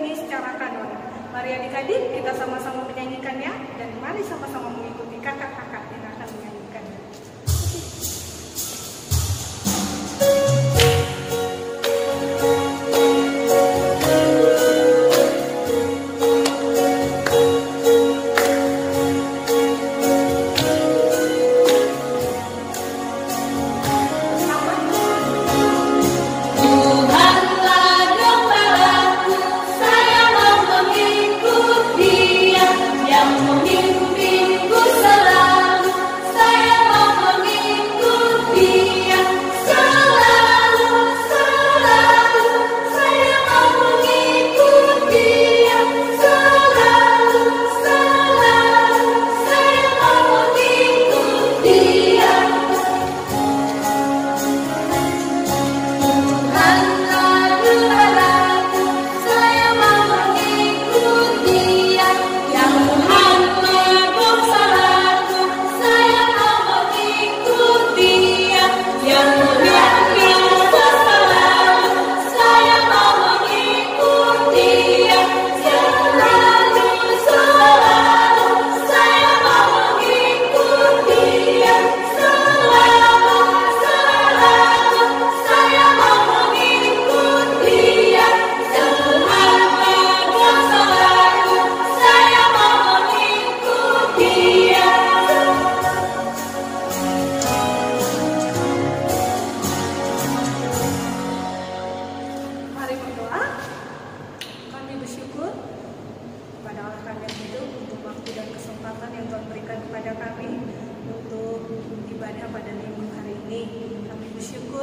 ini secara kanon. Mari adik-adik kita sama-sama menyanyikannya dan mari sama-sama mengikuti kakak-kakak yang akan menyanyikannya.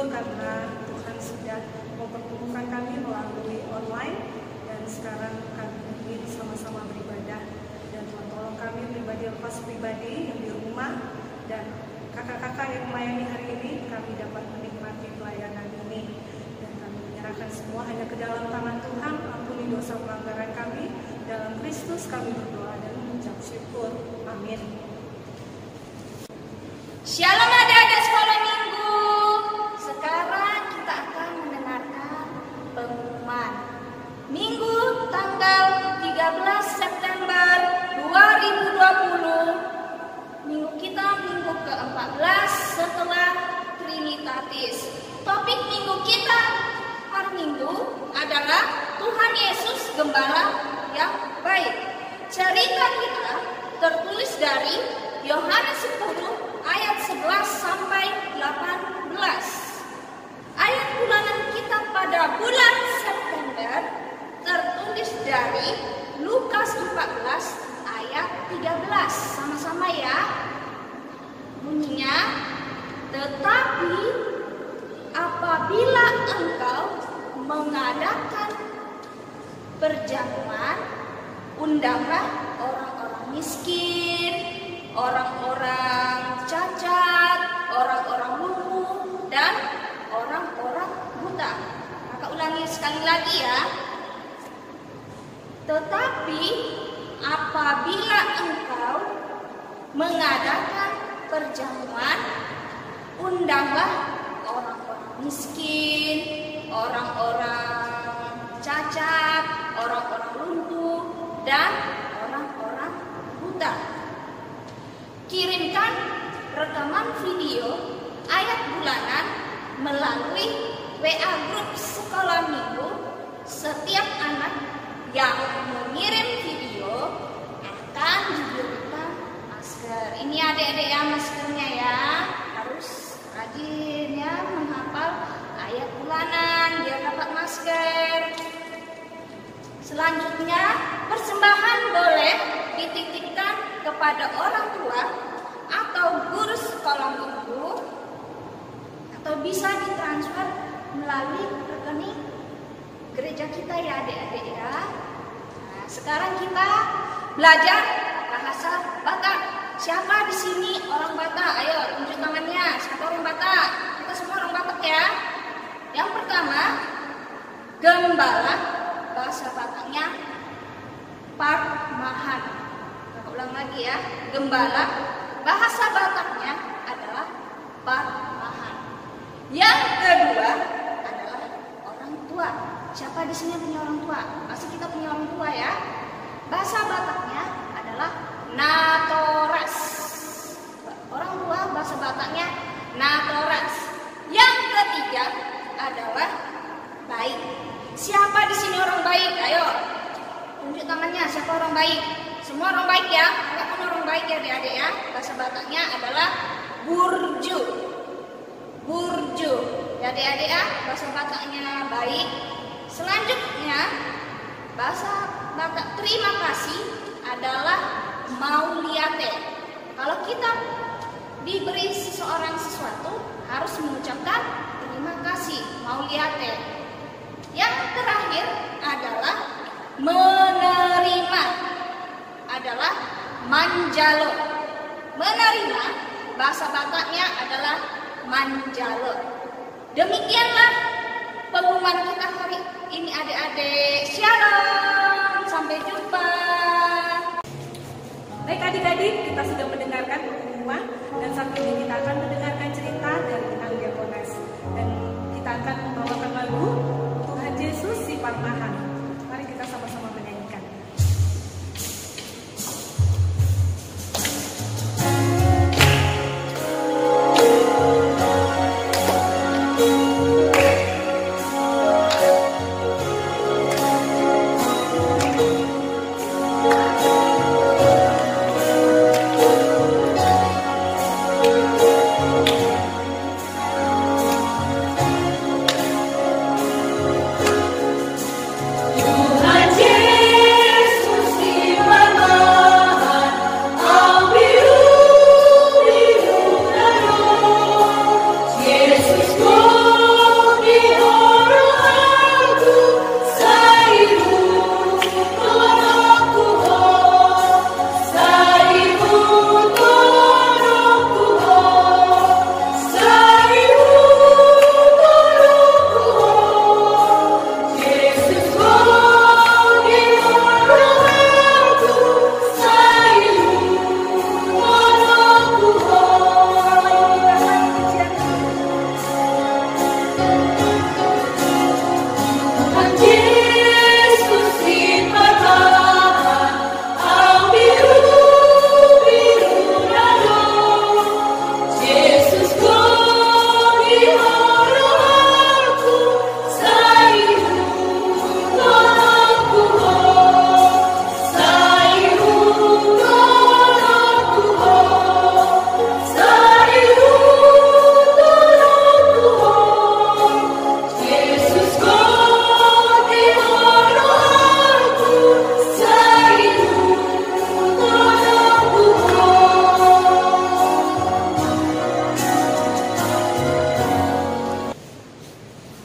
Karena Tuhan sudah mempertemukan kami melalui online dan sekarang kami ingin sama-sama beribadah, dan Tuhan tolong kami pribadi lepas pribadi yang di rumah dan kakak-kakak yang melayani hari ini, kami dapat menikmati pelayanan ini dan kami menyerahkan semua hanya ke dalam tangan Tuhan. Ampuni dosa pelanggaran kami, dalam Kristus kami berdoa dan mengucap syukur. Amin. Shalom adik-adik sekolah minggu. Sekarang kita akan mendengarkan pengumuman Minggu tanggal 13 September 2020. Minggu kita minggu ke-14 setelah Trinitatis. Topik minggu kita hari Minggu adalah Tuhan Yesus Gembala yang baik. Cerita kita tertulis dari Yohanes 10 ayat 11 sampai 18. Ayat bulanan kita pada bulan September tertulis dari Lukas 14 ayat 13. Sama-sama ya. Bunyinya, tetapi apabila engkau mengadakan perjamuan, undanglah orang-orang miskin, orang-orang cacat, orang-orang lumpuh, dan orang-orang buta. Maka ulangi sekali lagi ya. Tetapi apabila engkau mengadakan perjamuan, undanglah orang-orang miskin, orang-orang cacat, orang-orang lumpuh, dan orang-orang buta. Kirimkan rekaman video ayat bulanan melalui WA grup sekolah minggu. Setiap anak yang mengirim video akan diberikan masker. Ini adik-adik ya, maskernya ya. Harus rajin ya menghafal ayat bulanan biar dapat masker. Selanjutnya, persembahan boleh dititipkan kepada orang tua atau guru sekolah minggu, atau bisa ditransfer melalui rekening gereja kita ya adik-adik ya. Nah, sekarang kita belajar bahasa Batak. Siapa di sini orang Batak? Ayo tunjuk tangannya. Siapa orang Batak? Kita semua orang Batak ya. Yang pertama, gembala, bahasa Bataknya Parmahan. Kita ulang lagi ya. Gembala, bahasa Bataknya adalah Parmahan. Yang kedua adalah orang tua. siapa di sini punya orang tua? Pasti kita punya orang tua ya. Bahasa Bataknya adalah natoras. Orang tua bahasa Bataknya natoras. Yang ketiga adalah baik. Siapa di sini orang baik? Ayo, tunjuk tangannya. Siapa orang baik? Semua orang baik ya. Apapun orang baik ya adik-adik ya. Bahasa Bataknya adalah burju. Burju. Ya adik-adik ya. Bahasa Bataknya baik. Selanjutnya bahasa Batak terima kasih adalah mauliate. Kalau kita diberi seseorang sesuatu harus mengucapkan terima kasih, mauliate. Yang terakhir adalah menerima, adalah manjalo. Menerima bahasa Bataknya adalah manjalo. Demikianlah pengumuman kita hari ini adik-adik. Shalom, sampai jumpa. Baik adik-adik, kita sudah mendengarkan pengumuman dan saat ini kita akan mendengarkan cerita dari Anggepones. Dan kita akan membawakan lagu Tuhan Yesus si Parmahan. Mari kita sama-sama menyanyikan.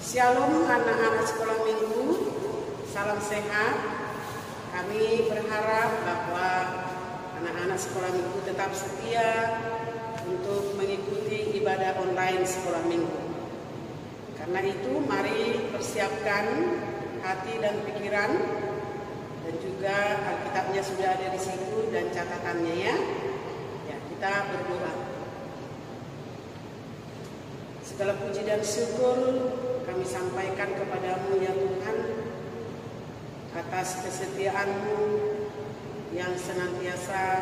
Shalom anak-anak sekolah minggu, salam sehat. Kami berharap bahwa anak-anak sekolah minggu tetap setia untuk mengikuti ibadah online sekolah minggu. Karena itu mari persiapkan hati dan pikiran, dan juga Alkitabnya sudah ada di situ dan catatannya ya. Ya, kita berdoa. Segala puji dan syukur kami sampaikan kepadamu ya Tuhan, atas kesetiaan-Mu yang senantiasa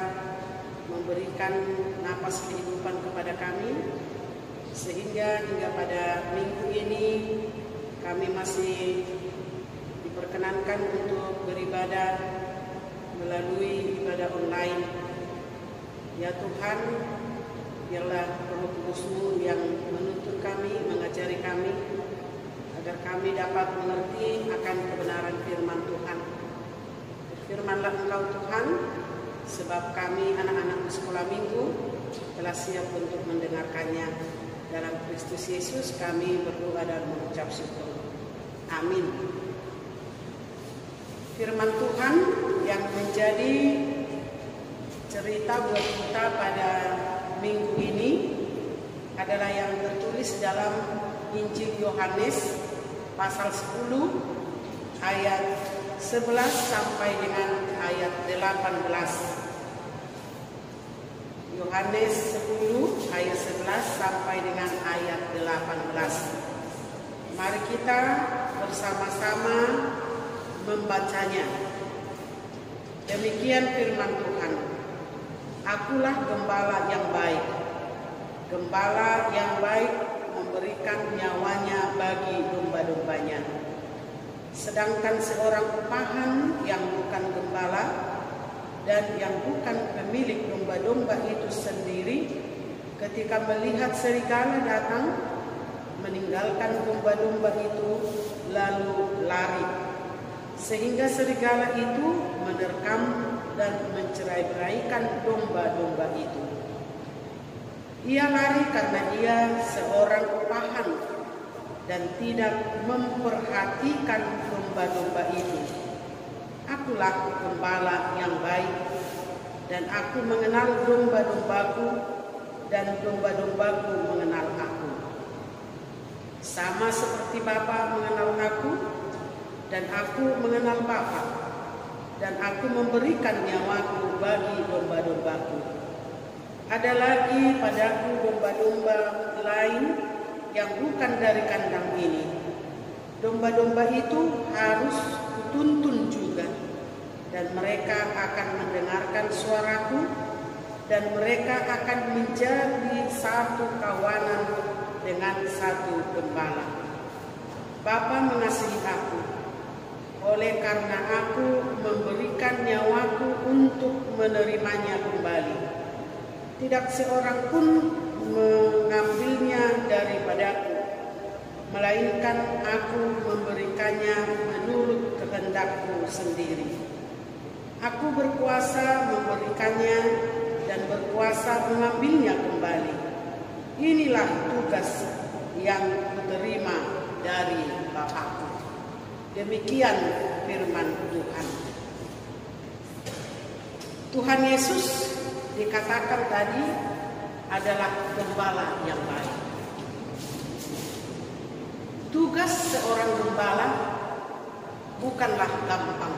memberikan napas kehidupan kepada kami, sehingga hingga pada minggu ini kami masih diperkenankan untuk beribadah melalui ibadah online. Ya Tuhan, biarlah Roh Kudus-Mu yang menuntun kami, mengajari kami, agar kami dapat mengerti akan kebenaran firman Tuhan. Berfirmanlah Engkau Tuhan, sebab kami anak-anak sekolah minggu telah siap untuk mendengarkannya. Dalam Kristus Yesus kami berdoa dan mengucap syukur. Amin. Firman Tuhan yang menjadi cerita buat kita pada minggu ini adalah yang tertulis dalam Injil Yohanes pasal 10 ayat 11 sampai dengan ayat 18. Yohanes 10 ayat 11 sampai dengan ayat 18. Mari kita bersama-sama membacanya. Demikian firman Tuhan. Akulah gembala yang baik. Gembala yang baik memberikan nyawanya bagi domba-dombanya. Sedangkan seorang upahan yang bukan gembala dan yang bukan pemilik domba-domba itu sendiri, ketika melihat serigala datang, meninggalkan domba-domba itu lalu lari, sehingga serigala itu menerkam dan mencerai-beraikan domba-domba itu. Ia lari karena ia seorang upahan dan tidak memperhatikan domba-domba itu. Akulah gembala yang baik, dan aku mengenal domba-dombaku, dan domba-dombaku mengenal aku. Sama seperti Bapa mengenal aku, dan aku mengenal Bapa, dan aku memberikan nyawaku bagi domba-dombaku. Ada lagi padaku domba-domba lain yang bukan dari kandang ini. Domba-domba itu harus kutuntun juga, dan mereka akan mendengarkan suaraku, dan mereka akan menjadi satu kawanan dengan satu gembala. Bapa mengasihi aku, oleh karena aku memberikan nyawaku untuk menerimanya kembali. Tidak seorang pun mengambilnya daripadaku, melainkan aku memberikannya menurut kehendakku sendiri. Aku berkuasa memberikannya dan berkuasa mengambilnya kembali. Inilah tugas yang kuterima dari Bapakku. Demikian firman Tuhan. Tuhan Yesus dikatakan tadi adalah gembala yang baik. Tugas seorang gembala bukanlah gampang,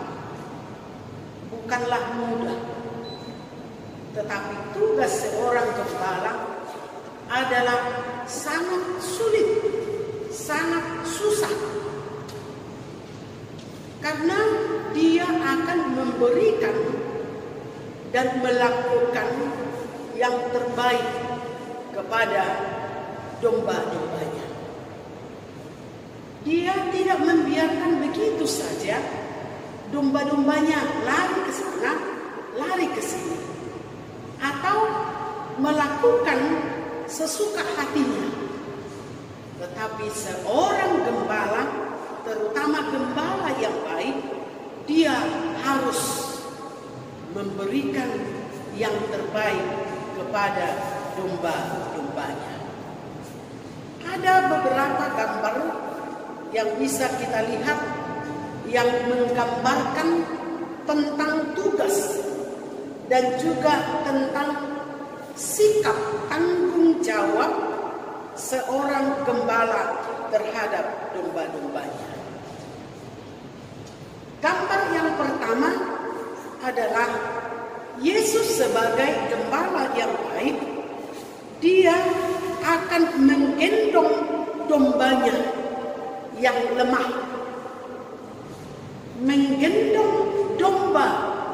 bukanlah mudah. Tetapi tugas seorang gembala adalah sangat sulit, sangat susah. Karena dia akan memberikan dan melakukan yang terbaik kepada domba-dombanya. Dia tidak membiarkan begitu saja domba-dombanya lari ke sana, lari ke sini, atau melakukan sesuka hatinya. Tetapi seorang gembala, terutama gembala yang baik, dia harus memberikan yang terbaik kepada domba-dombanya. Ada beberapa gambar yang bisa kita lihat yang menggambarkan tentang tugas dan juga tentang sikap tanggung jawab seorang gembala terhadap domba-dombanya. Gambar yang pertama adalah Yesus sebagai gembala yang baik. Dia akan menggendong dombanya yang lemah, menggendong domba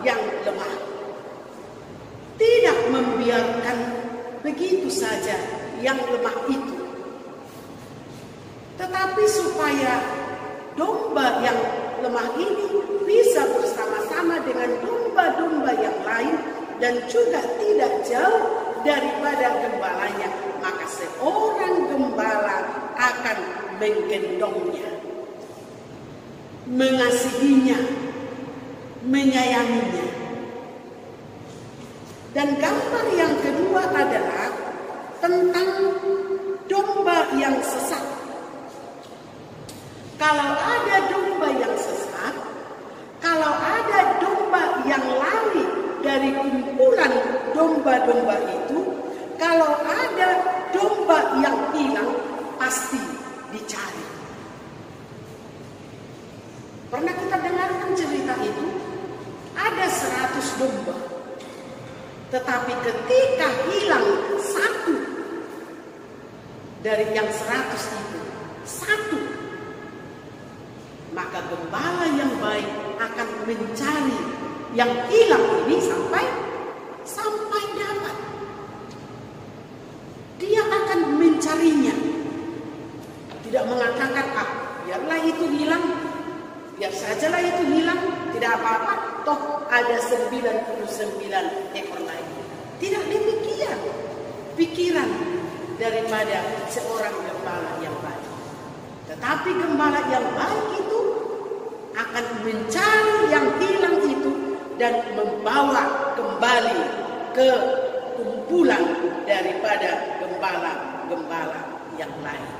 yang lemah, tidak membiarkan begitu saja yang lemah itu, tetapi supaya domba yang lemah ini bisa bersama-sama dengan domba-domba yang lain dan juga tidak jauh daripada gembalanya, maka seorang gembala akan menggendongnya, mengasihinya, menyayanginya. Dan gambar yang kedua adalah tentang domba yang sesat. Kalau ada domba yang sesat, kalau ada domba yang lari dari kumpulan domba-domba itu, kalau ada domba yang hilang, pasti dicari. Pernah kita dengarkan cerita itu? Ada 100 domba, tetapi ketika hilang satu dari yang 100 itu, satu maka gembala yang baik akan mencari yang hilang ini sampai dapat. Dia akan mencarinya. Tidak mengatakan, biarlah itu hilang, biar sajalah itu hilang, tidak apa-apa, toh ada 99 ekor lagi. Tidak demikian pikiran daripada seorang gembala yang baik. Tetapi gembala yang baik itu akan mencari yang hilang itu dan membawa kembali ke kumpulan daripada gembala-gembala yang lain.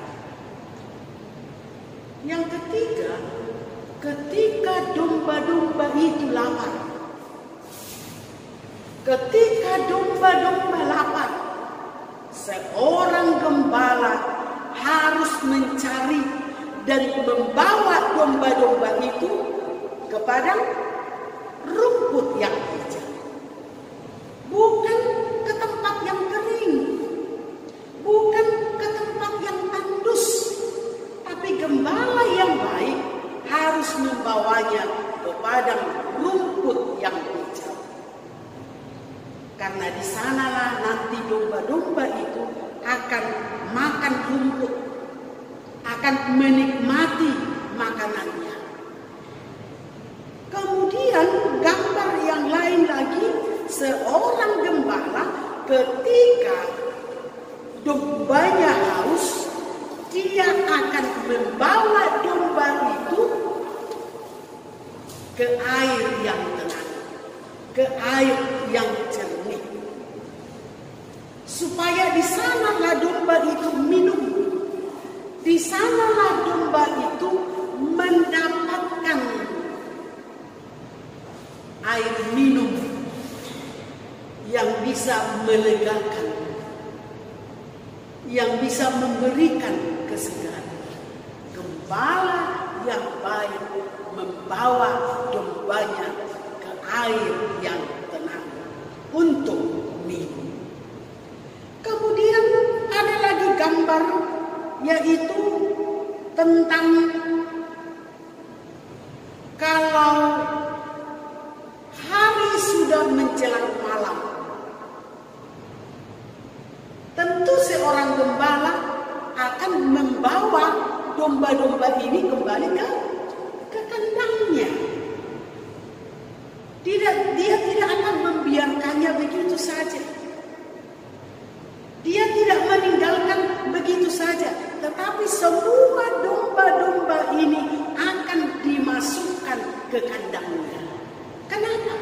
Yang ketiga, ketika domba-domba itu lapar. Ketika domba-domba lapar, seorang gembala harus mencari dan membawa domba-domba itu kepada rumput yang hijau. Bukan ke tempat yang kering, bukan ke tempat yang tandus, tapi gembala yang baik harus membawanya kepada rumput yang hijau. Karena di sanalah nanti domba-domba itu akan makan rumput, akan menikmati makanannya. Kemudian gambar yang lain lagi, seorang gembala ketika dombanya haus, dia akan membawa domba itu ke air yang tenang, ke air yang jernih, supaya di sanalah domba itu minum, di sanalah domba itu mendapatkan air minum yang bisa melegakan, yang bisa memberikan kesegaran. Gembala yang baik membawa dombanya ke air yang tenang untuk minum. Kemudian ada lagi gambar, yaitu tentang kalau hari sudah menjelang malam, tentu seorang gembala akan membawa domba-domba ini kembali ke kandangnya. Dia tidak akan membiarkannya begitu saja. Dia tidak meninggalkan begitu saja, tetapi semua domba-domba ini akan dimasukkan ke kandangnya. Kenapa?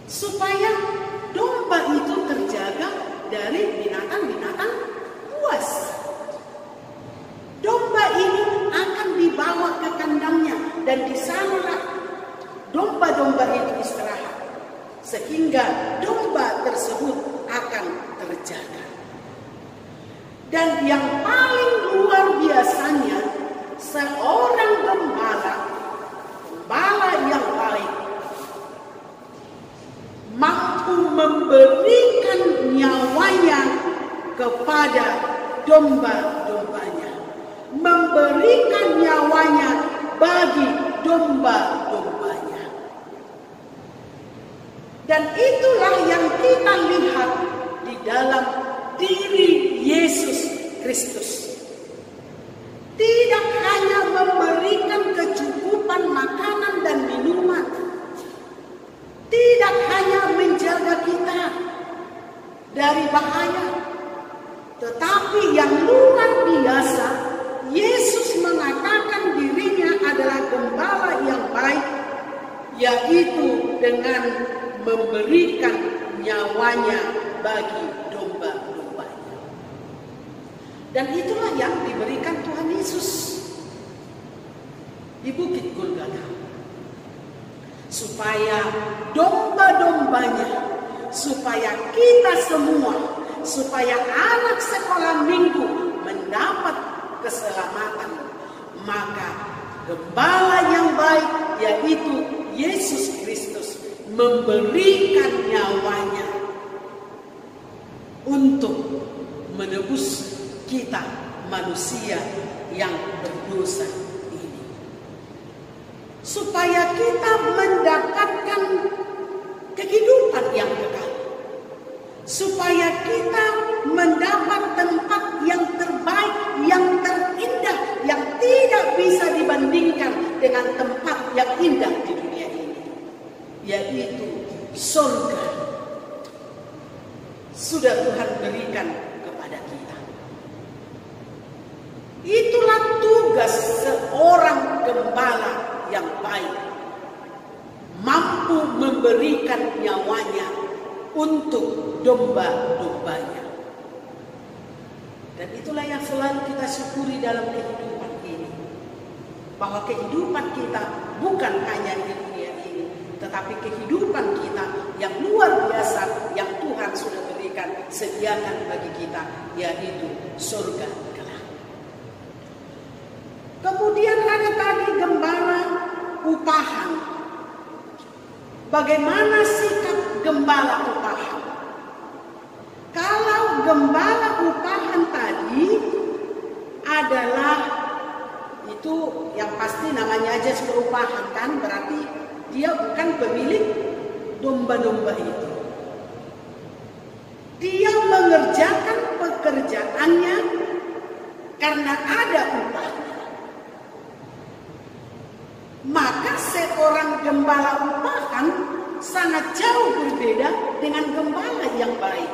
Supaya domba itu terjaga dari binatang-binatang buas. Domba ini akan dibawa ke kandangnya dan di sanalah domba-domba itu istirahat, sehingga domba tersebut akan terjaga. Dan yang paling luar biasanya, seorang gembala yang baik mampu memberikan nyawanya kepada domba-dombanya, memberikan nyawanya bagi domba-dombanya. Dan itulah yang kita lihat di dalam diri Yesus Kristus. Tidak hanya memberikan kecukupan makanan dan minuman, tidak hanya menjaga kita dari bahaya, tetapi yang luar biasa, Yesus mengatakan dirinya adalah gembala yang baik, yaitu dengan memberikan nyawanya bagi domba-dombanya. Dan itulah yang diberikan Tuhan Yesus di Bukit Golgota, supaya domba-dombanya, supaya kita semua, supaya anak sekolah minggu mendapat keselamatan. Maka gembala yang baik, yaitu Yesus Kristus, memberikan nyawanya untuk menebus kita manusia yang berdosa ini. supaya kita mendapatkan kehidupan yang kekal, supaya kita mendapat tempat yang terbaik, yang terindah, yang tidak bisa dibandingkan dengan tempat yang indah di dunia ini, yaitu surga. Sudah Tuhan berikan kepada kita. Itulah tugas seorang gembala yang baik, mampu memberikan nyawanya untuk domba-dombanya. Dan itulah yang selalu kita syukuri dalam kehidupan ini, bahwa kehidupan kita bukan hanya di dunia ini, tetapi kehidupan kita yang luar biasa yang Tuhan sudah berikan, sediakan bagi kita, yaitu surga kelak. Kemudian ada tadi gembala upahan. Bagaimana sikap gembala upahan? Kalau gembala upahan tadi adalah itu yang pasti namanya aja sudah upahan kan, berarti dia bukan pemilik domba-domba itu. Dia mengerjakan pekerjaannya karena ada upahnya. Maka seorang gembala upahan sangat jauh berbeda dengan gembala yang baik,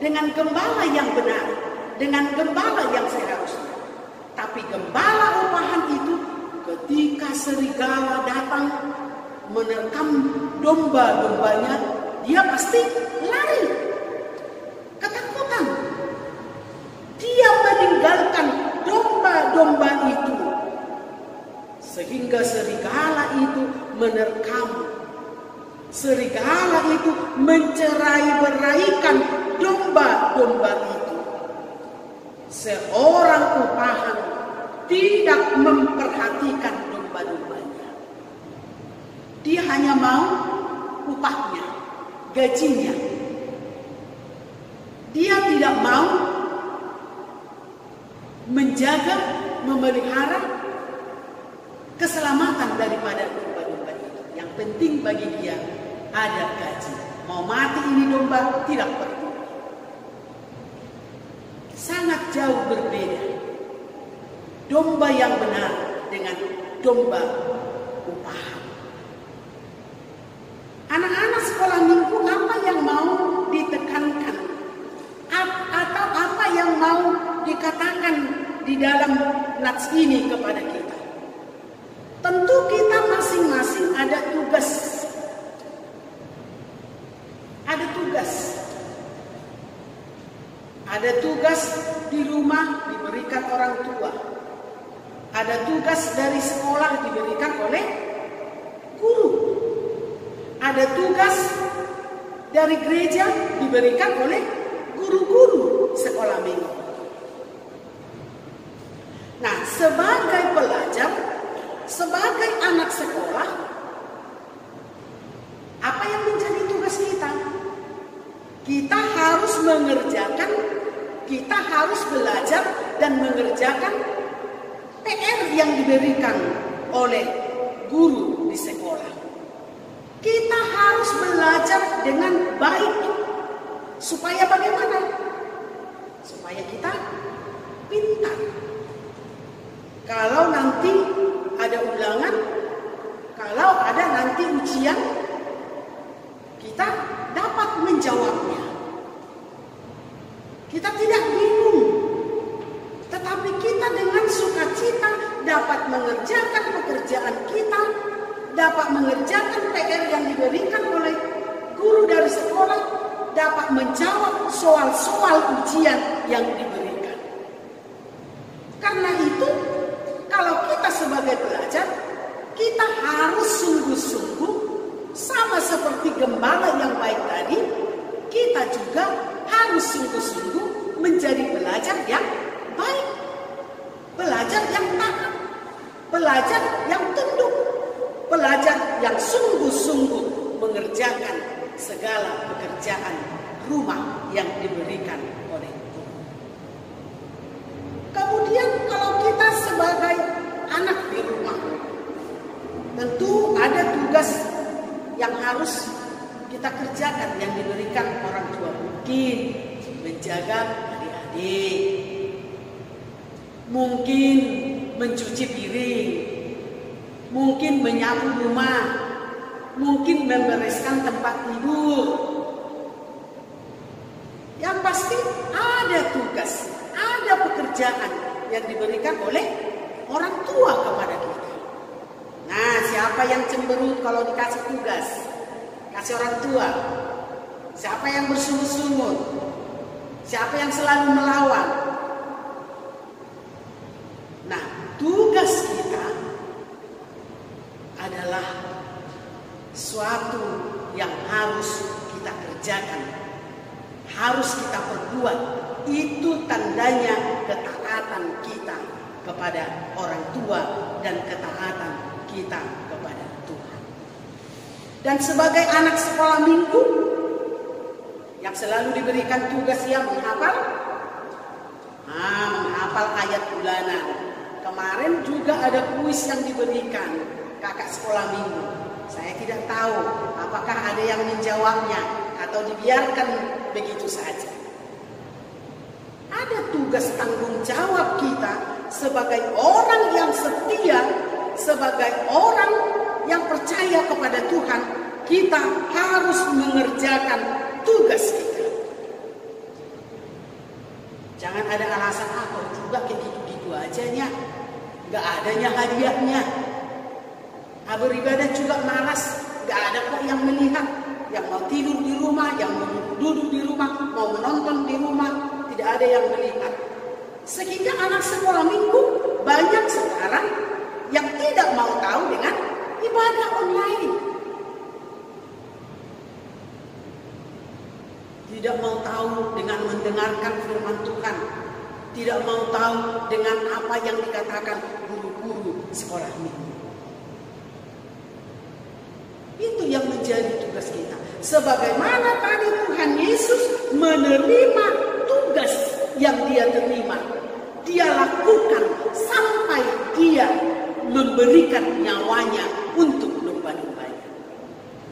dengan gembala yang benar, dengan gembala yang seharusnya. Tapi gembala upahan itu ketika serigala datang menerkam domba-dombanya, dia pasti lari, ketakutan. Dia meninggalkan domba-domba itu, sehingga serigala itu menerkam. Serigala itu mencerai-beraikan domba-domba itu. Seorang upahan tidak memperhatikan domba-dombanya. Dia hanya mau upahnya, gajinya. Dia tidak mau menjaga, memelihara keselamatan daripada domba-domba itu. Yang penting bagi dia ada gaji. Mau mati ini domba tidak perlu. Sangat jauh berbeda domba yang benar dengan domba upahan. Anak-anak sekolah minggu, apa yang mau ditekankan atau apa yang mau dikatakan di dalam nats ini kepada kita? Tentu kita masing-masing ada tugas. Ada tugas. Ada tugas di rumah diberikan orang tua. Ada tugas dari sekolah diberikan oleh guru. Ada tugas dari gereja diberikan oleh guru-guru sekolah minggu. Nah, sebagai pelajar, sebagai anak sekolah, apa yang menjadi tugas kita? Kita harus mengerjakan, kita harus belajar dan mengerjakan PR yang diberikan oleh guru di sekolah. Kita harus belajar dengan baik. Supaya bagaimana? Supaya kita pintar. Kalau nanti ada ulangan, kalau ada nanti ujian, kita dapat menjawabnya. Kita tidak bingung, tetapi kita dengan sukacita dapat mengerjakan pekerjaan kita, dapat mengerjakan PR yang diberikan oleh guru dari sekolah, dapat menjawab soal-soal ujian yang diberikan. Karena itu, kalau kita sebagai pelajar, kita harus sungguh-sungguh, sama seperti gembala yang baik tadi, kita juga harus sungguh-sungguh menjadi pelajar yang baik, pelajar yang taat, pelajar yang tunduk, pelajar yang sungguh-sungguh mengerjakan segala pekerjaan rumah yang diberikan oleh guru. Kemudian kalau kita sebagai anak di rumah, Tentu ada tugas yang harus kita kerjakan yang diberikan orang tua. Mungkin menjaga adik-adik, mungkin mencuci piring, mungkin menyapu rumah, mungkin membereskan tempat tidur. Yang pasti ada tugas, ada pekerjaan yang diberikan oleh orang tua kepada kita. Nah, siapa yang cemberut kalau dikasih tugas? Kasih orang tua. Siapa yang bersungut-sungut? Siapa yang selalu melawan? Nah, tugas kita adalah suatu yang harus kita kerjakan, harus kita perbuat. Itu tandanya ketaatan kita kepada orang tua dan ketaatan kita kepada Tuhan. Dan sebagai anak sekolah minggu yang selalu diberikan tugas yang menghafal ayat bulanan. Kemarin juga ada kuis yang diberikan kakak sekolah minggu. Saya tidak tahu apakah ada yang menjawabnya atau dibiarkan begitu saja. Ada tugas tanggung jawab kita sebagai orang yang setia, sebagai orang yang percaya kepada Tuhan. Kita harus mengerjakan tugas kita. Jangan ada alasan kalau juga kayak gitu-gitu aja nya, nggak adanya hadiahnya. Beribadah juga malas, nggak ada kok yang melihat. Yang mau tidur di rumah, yang mau duduk di rumah, mau menonton di rumah, tidak ada yang melihat. Sehingga anak sekolah minggu banyak sekarang yang tidak mau tahu dengan ibadah online. Tidak mau tahu dengan mendengarkan firman Tuhan. Tidak mau tahu dengan apa yang dikatakan guru-guru sekolah minggu. Itu yang menjadi tugas kita. Sebagaimana tadi Tuhan Yesus menerima tugas yang dia terima. Dia lakukan sampai dia memberikan nyawanya untuk domba-dombanya.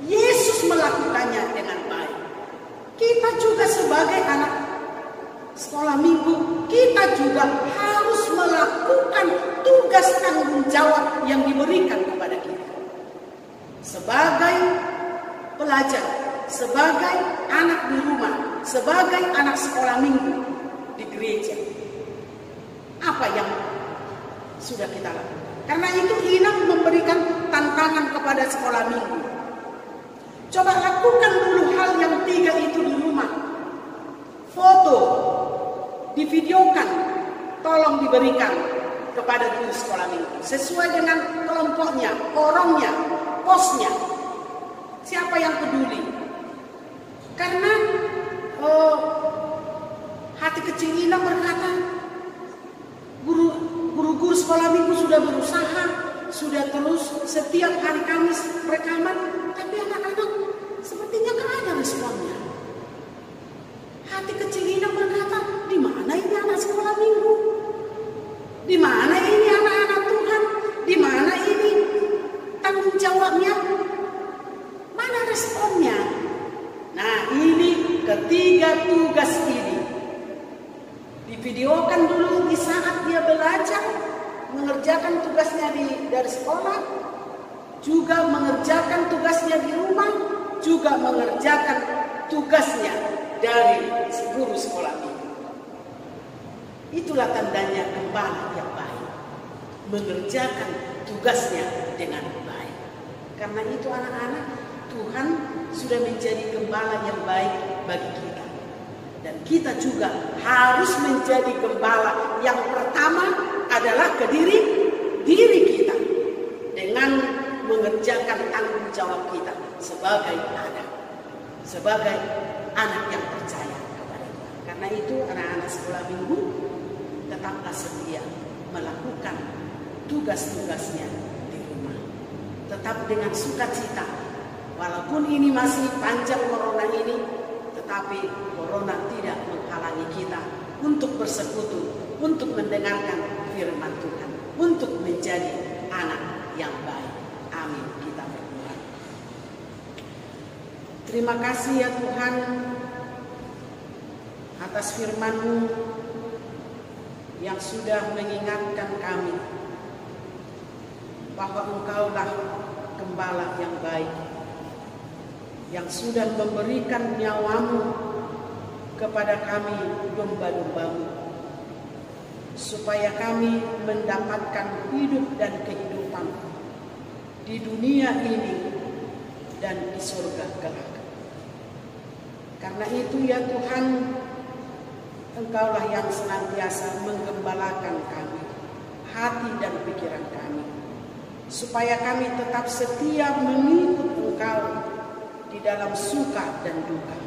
Yesus melakukannya dengan baik. Kita juga sebagai anak sekolah minggu, kita juga harus melakukan tugas tanggung jawab yang diberikan kepada kita. Sebagai pelajar, sebagai anak di rumah, sebagai anak sekolah minggu di gereja. Apa yang sudah kita lakukan? Karena itu Inang memberikan tantangan kepada sekolah minggu. Coba lakukan dulu hal yang 3 itu di rumah. Foto, divideokan, tolong diberikan kepada guru sekolah minggu. Sesuai dengan kelompoknya, orangnya, posnya. Siapa yang peduli? Karena hati kecil Inang berkata, guru-guru sekolah minggu sudah berusaha, sudah terus setiap hari Kamis rekaman, tapi anak-anak sepertinya gak ada responnya. Hati kecil Inang berkata, di mana ini anak sekolah minggu? Di mana ini anak-anak Tuhan? Di mana ini tanggung jawabnya? Mana responnya? Nah, ini ketiga tugas ini. Divideokan dulu di saat dia belajar, mengerjakan tugasnya dari sekolah, juga mengerjakan tugasnya di rumah, juga mengerjakan tugasnya dari guru sekolah minggu. Itulah tandanya gembala yang baik, mengerjakan tugasnya dengan baik. Karena itu anak-anak, Tuhan sudah menjadi gembala yang baik bagi kita. Dan kita juga harus menjadi gembala yang pertama adalah ke diri kita. Dengan mengerjakan tanggung jawab kita sebagai anak yang percaya kepada Tuhan. Karena itu anak-anak sekolah minggu tetaplah setia melakukan tugas-tugasnya di rumah. Tetap dengan sukacita. Walaupun ini masih panjang corona ini, tetapi corona tidak menghalangi kita untuk bersekutu, untuk mendengarkan firman Tuhan, untuk menjadi anak yang baik. Amin. Kita berdoa. Terima kasih ya Tuhan atas firman-Mu yang sudah mengingatkan kami bahwa Engkaulah Gembala yang baik, yang sudah memberikan nyawa-Mu kepada kami domba-domba-Mu, supaya kami mendapatkan hidup dan kehidupan di dunia ini dan di surga kelak. Karena itu ya Tuhan, Engkaulah yang senantiasa menggembalakan kami, hati dan pikiran kami, supaya kami tetap setia mengikut Engkau di dalam suka dan duka,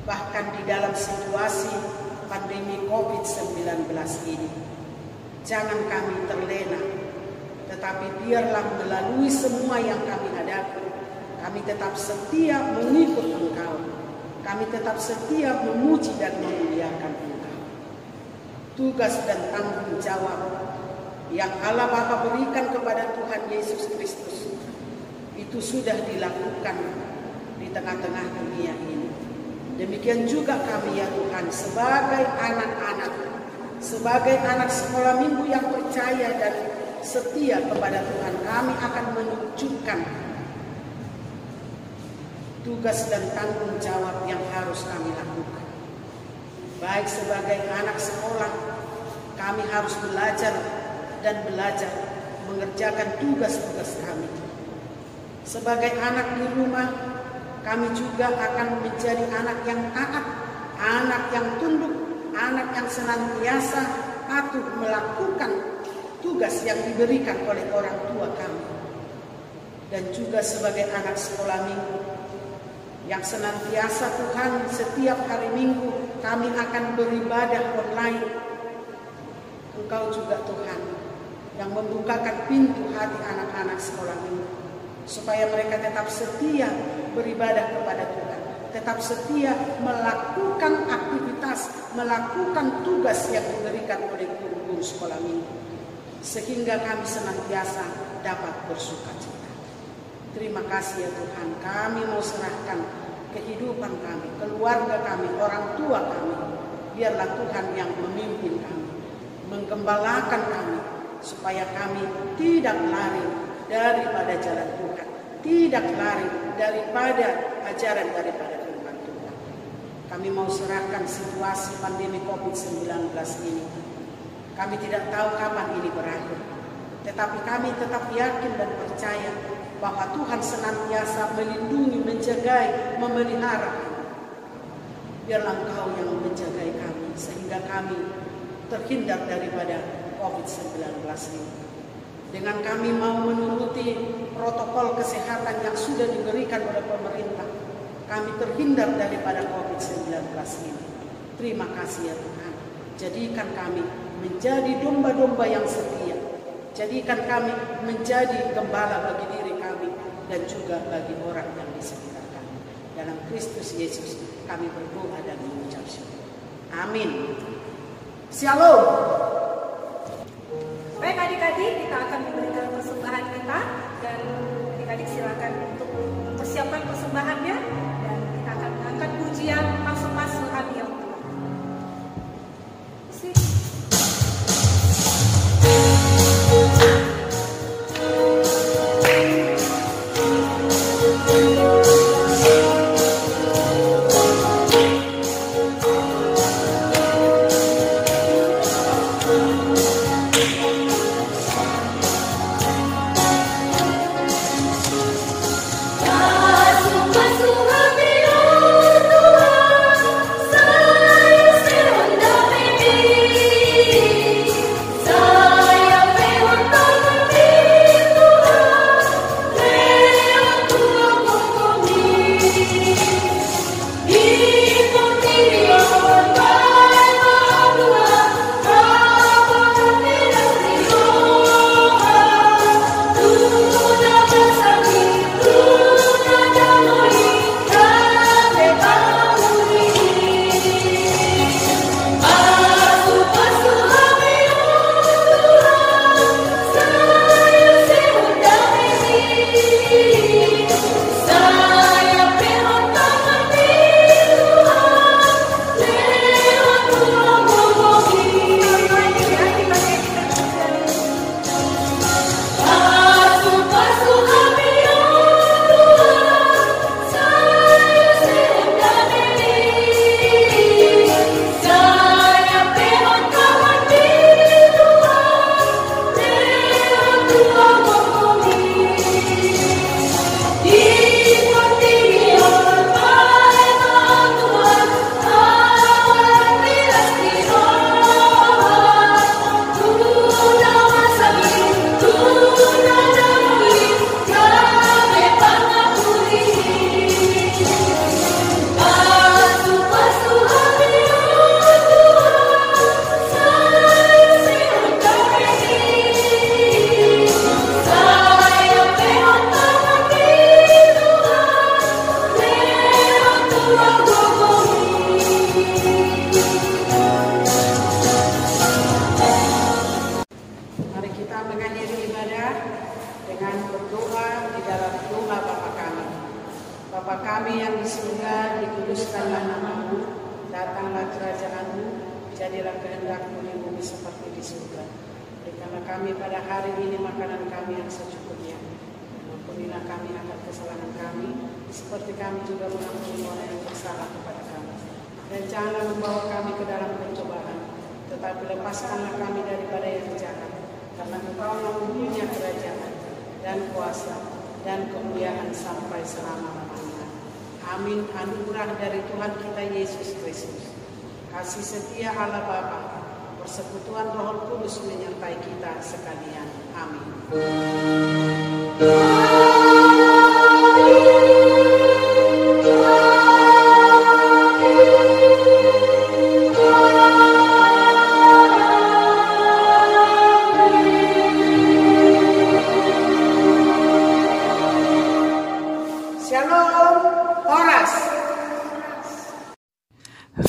bahkan di dalam situasi pandemi COVID-19 ini. Jangan kami terlena, tetapi biarlah melalui semua yang kami hadapi, kami tetap setia mengikut Engkau. Kami tetap setia memuji dan memuliakan Engkau. Tugas dan tanggung jawab yang Allah Bapa berikan kepada Tuhan Yesus Kristus itu sudah dilakukan di tengah-tengah dunia ini. Demikian juga kami ya Tuhan, sebagai anak-anak, sebagai anak sekolah minggu yang percaya dan setia kepada Tuhan, kami akan menunjukkan tugas dan tanggung jawab yang harus kami lakukan. Baik sebagai anak sekolah, kami harus belajar dan belajar mengerjakan tugas-tugas kami. Sebagai anak di rumah, kami juga akan menjadi anak yang taat, anak yang tunduk, anak yang senantiasa patuh melakukan tugas yang diberikan oleh orang tua kami. Dan juga sebagai anak sekolah minggu, yang senantiasa Tuhan setiap hari Minggu kami akan beribadah online. Engkau juga Tuhan yang membukakan pintu hati anak-anak sekolah minggu, supaya mereka tetap setia beribadah kepada Tuhan, tetap setia melakukan aktivitas, melakukan tugas yang diberikan oleh guru-guru sekolah minggu, sehingga kami senantiasa dapat bersukacita. Terima kasih ya Tuhan, kami mau serahkan kehidupan kami, keluarga kami, orang tua kami. Biarlah Tuhan yang memimpin kami, menggembalakan kami, supaya kami tidak lari daripada jalan Tuhan, tidak lari daripada ajaran daripada firman Tuhan. Kami mau serahkan situasi pandemi COVID-19 ini. Kami tidak tahu kapan ini berakhir, tetapi kami tetap yakin dan percaya bahwa Tuhan senantiasa melindungi, menjagai, memelihara kami. Biarlah Engkau yang menjagai kami, sehingga kami terhindar daripada COVID-19 ini. Dengan kami mau menuruti protokol kesehatan yang sudah diberikan oleh pemerintah, kami terhindar daripada COVID-19 ini. Terima kasih ya Tuhan. Jadikan kami menjadi domba-domba yang setia. Jadikan kami menjadi gembala bagi diri kami dan juga bagi orang yang di sekitar kami. Dalam Kristus Yesus kami berdoa dan mengucap syukur. Amin. Shalom. Baik adik-adik, kita akan memberikan persembahan kita, dan adik-adik silakan untuk mempersiapkan persembahannya, dan kita akan mengangkat pujian masuk-masuk kami yang tua. doa di dalam doa Bapa kami. Bapa kami yang di surga, dikuduskanlah namamu, datanglah kerajaanmu, jadilah kehendak-Mu di bumi seperti di surga. Berikanlah kami pada hari ini makanan kami yang secukupnya. Ampunilah kami akan kesalahan kami, seperti kami juga mengampuni orang yang bersalah kepada kami. Dan janganlah membawa kami ke dalam pencobaan, tetapi lepaskanlah kami daripada yang jahat. Karena Engkau yang mempunyai kerajaan dan kuasa dan kemuliaan sampai selama-lamanya. Amin. Anugerah dari Tuhan kita Yesus Kristus, kasih setia Allah Bapa, persekutuan Roh Kudus menyertai kita sekalian. Amin.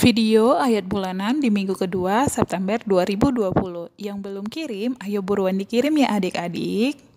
Video ayat bulanan di minggu kedua September 2020. Yang belum kirim, ayo buruan dikirim ya adik-adik.